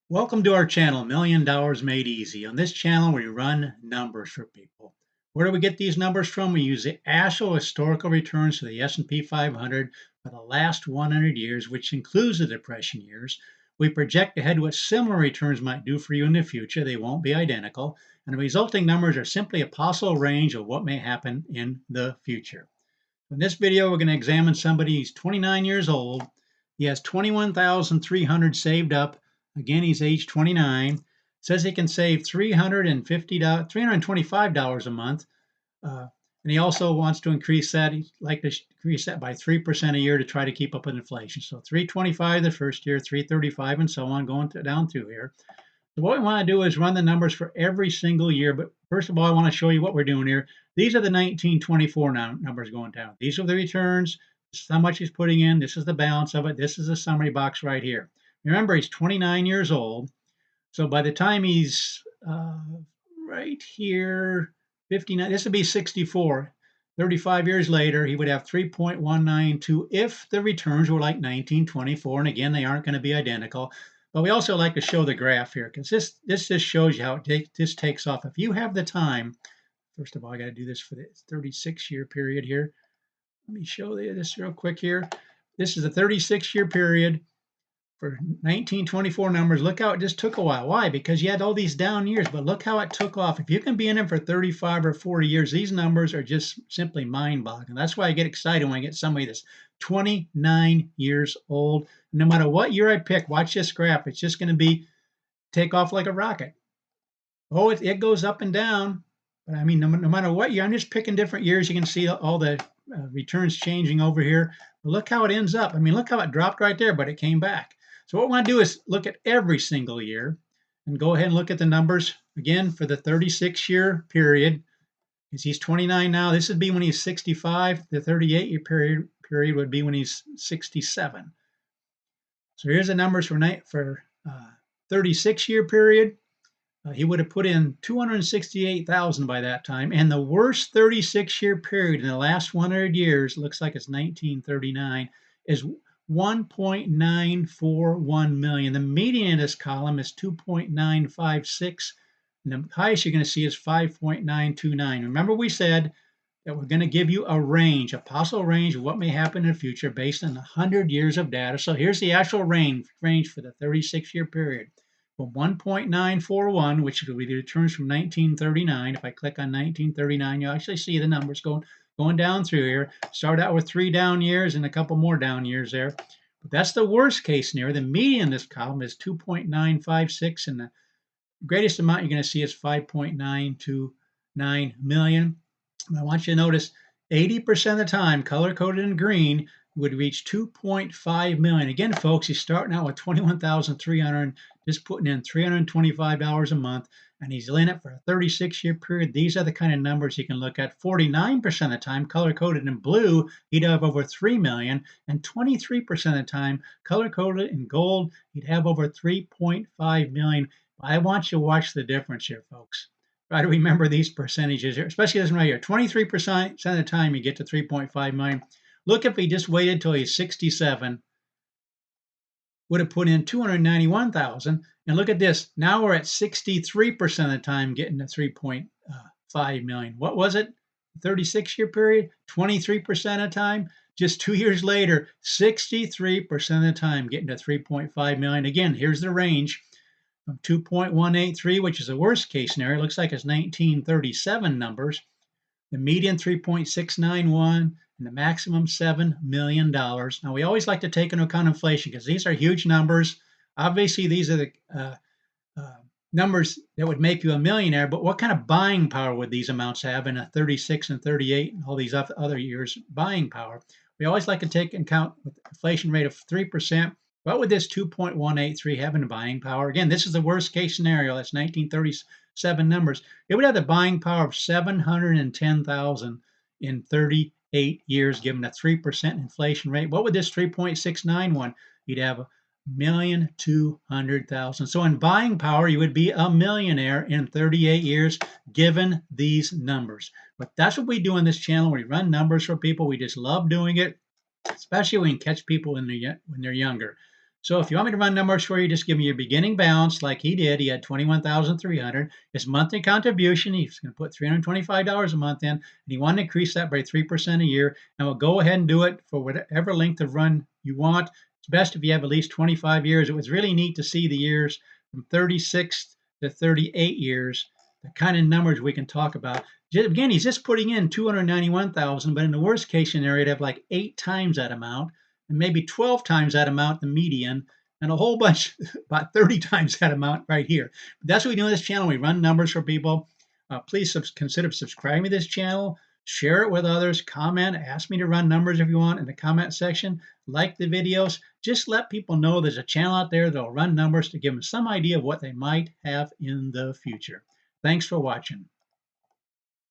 Welcome to our channel, Million Dollars Made Easy. On this channel, we run numbers for people. Where do we get these numbers from? We use the actual historical returns for the S&P 500 for the last 100 years, which includes the Depression years. We project ahead what similar returns might do for you in the future. They won't be identical, and the resulting numbers are simply a possible range of what may happen in the future. In this video, we're going to examine somebody who's 29 years old. He has 21,300 saved up. Again, he's age 29. Says he can save $325 a month. And he also wants to increase that. He'd like to increase that by 3% a year to try to keep up with inflation. So 325 the first year, 335, and so on, going down through here. So what we want to do is run the numbers for every single year. But first of all, I want to show you what we're doing here. These are the 1924 numbers going down. These are the returns. This is how much he's putting in. This is the balance of it. This is the summary box right here. Remember, he's 29 years old. So by the time he's right here, 59, this would be 64. 35 years later, he would have 3.192 if the returns were like 1924. And again, they aren't going to be identical. But we also like to show the graph here because this just shows you how this takes off. If you have the time, first of all, I got to do this for the 36-year period here. Let me show you this real quick here. This is a 36-year period for 1924 numbers. Look how it just took a while. Why? Because you had all these down years, but look how it took off. If you can be in them for 35 or 40 years, these numbers are just simply mind-boggling. That's why I get excited when I get somebody that's 29 years old. No matter what year I pick, watch this graph. It's just going to take off like a rocket. Oh, it goes up and down. But I mean, no matter what year, I'm just picking different years. You can see all the returns changing over here. But look how it ends up. I mean, look how it dropped right there, but it came back. So what we want to do is look at every single year and go ahead and look at the numbers again for the 36-year period. Because he's 29 now. This would be when he's 65. The 38-year period would be when he's 67. So here's the numbers for 36-year period. He would have put in 268,000 by that time. And the worst 36-year period in the last 100 years, looks like it's 1939, is 1.941 million. The median in this column is 2.956, and the highest you're going to see is 5.929. Remember, we said that we're going to give you a range, a possible range of what may happen in the future based on 100 years of data. So here's the actual range for the 36-year period. From 1.941, which will be the returns from 1939. If I click on 1939, you'll actually see the numbers going down through here. Start out with 3 down years and a couple more down years there. But that's the worst case scenario. The median in this column is 2.956, and the greatest amount you're going to see is 5.929 million. I want you to notice 80% of the time, color-coded in green, would reach 2.5 million. Again, folks, he's starting out with 21,300, just putting in $325 a month, and he's in it for a 36-year period. These are the kind of numbers you can look at. 49% of the time, color-coded in blue, he'd have over 3 million, and 23% of the time, color-coded in gold, he'd have over 3.5 million. I want you to watch the difference here, folks. Try to remember these percentages here, especially this one right here. 23% of the time you get to 3.5 million. Look, if he just waited till he's 67, would have put in 291,000. And look at this. Now we're at 63% of the time getting to 3.5 million. What was it? 36-year period, 23% of the time. Just 2 years later, 63% of the time getting to 3.5 million. Again, here's the range from 2.183, which is the worst case scenario. It looks like it's 1937 numbers. The median 3.691 and the maximum $7 million. Now, we always like to take into account inflation because these are huge numbers. Obviously, these are the numbers that would make you a millionaire, but what kind of buying power would these amounts have in a 36 and 38 and all these other years' buying power? We always like to take into account with inflation rate of 3%. What would this 2.183 have in buying power? Again, this is the worst case scenario. That's 1937 numbers. It would have the buying power of 710,000 in 38 years, given a 3% inflation rate. What would this 3.691? You'd have 1,200,000. So in buying power, you would be a millionaire in 38 years, given these numbers. But that's what we do on this channel. We run numbers for people. We just love doing it, especially when we catch people when they're younger. So if you want me to run numbers for you, just give me your beginning balance like he did. He had 21,300. His monthly contribution, he's going to put $325 a month in, and he wanted to increase that by 3% a year. And we'll go ahead and do it for whatever length of run you want. It's best if you have at least 25 years. It was really neat to see the years from 36 to 38 years, the kind of numbers we can talk about. Again, he's just putting in 291,000, but in the worst case scenario, it'd have like 8 times that amount and maybe 12 times that amount, the median, and a whole bunch, about 30 times that amount right here. But that's what we do on this channel. We run numbers for people. Please consider subscribing to this channel, share it with others, comment, ask me to run numbers if you want in the comment section, like the videos. Just let people know there's a channel out there that'll run numbers to give them some idea of what they might have in the future. Thanks for watching.